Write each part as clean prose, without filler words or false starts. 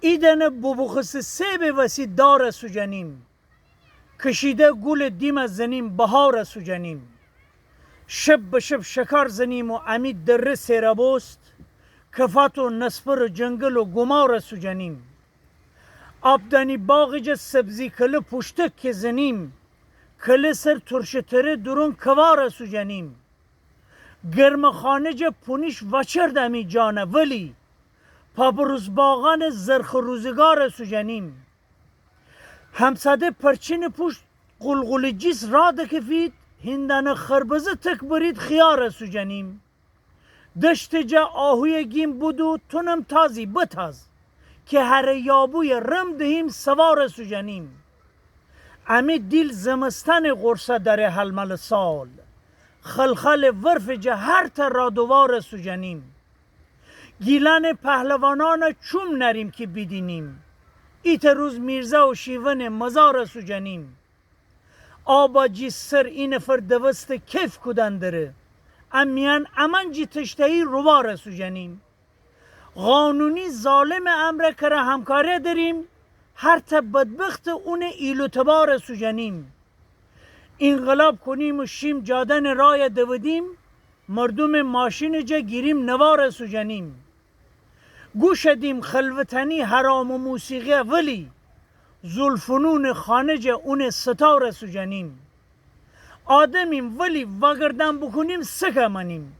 ایدن ببخس سیب وسی دار سوجنیم، کشیده گل دیم زنیم بهار سوجنیم. شب به شب شکار زنیم و امید در سیرابوست، کفات و نسپر و جنگل و گمار سوجنیم. آبدانی باغج سبزی کل پشتک که زنیم، کل سر ترشتره درون کوار سوجنیم. گرم خانج پونیش وچردمی جانه ولی، پابروز باغان زرخ روزگار سوجنیم. همساده پرچین پشت قلقل جیس را دکفید، هندان خربزه تک برید خیار سوجنیم. دشت جا آهوی گیم بودو تونم تازی بتاز، که هر یابوی رم دهیم سوار سوجنیم. امی دیل زمستان قرصه در حلمل سال، خلخل ورف جا هر تر را دوار سوجنیم. گیلان پهلوانان چوم نریم که بیدینیم، ایت روز میرزا و شیون مزار سوجنیم. آبا جی سر این فر دوست کیف کدن داره، امیان امان جی تشتهی روار سوجنیم. قانونی ظالم امر کره همکاری داریم، هر تا بدبخت اون ایلو تبار سوجنیم. انقلاب کنیم و شیم جادن رای دودیم، مردم ماشین جا گیریم نوار سوجنیم. گوش دیم خلوتنی حرام و موسیقی ولی، زلفنون خانج اون ستار سوجنیم. آدمیم ولی وگردن بکنیم سکه منیم،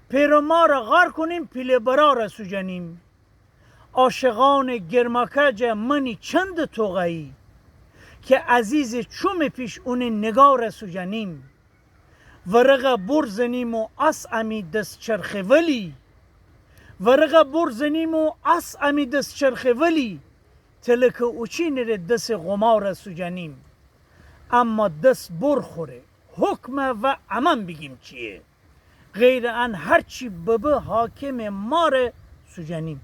پیرمار غار کنیم پیل برار سوجنیم. عاشقان گرماکج منی چند توغایی، که عزیز چوم پیش اون نگار سوجنیم. ورق برزنیم و اس امی دست چرخه ولی، ورق برزنیم و اس امی دست چرخه ولی، تلک اوچی نره دست غمار سوجنیم. اما دست برخوره حکم و امان بگیم چیه، غیر ان هرچی ببه حاکم مار سوجنیم.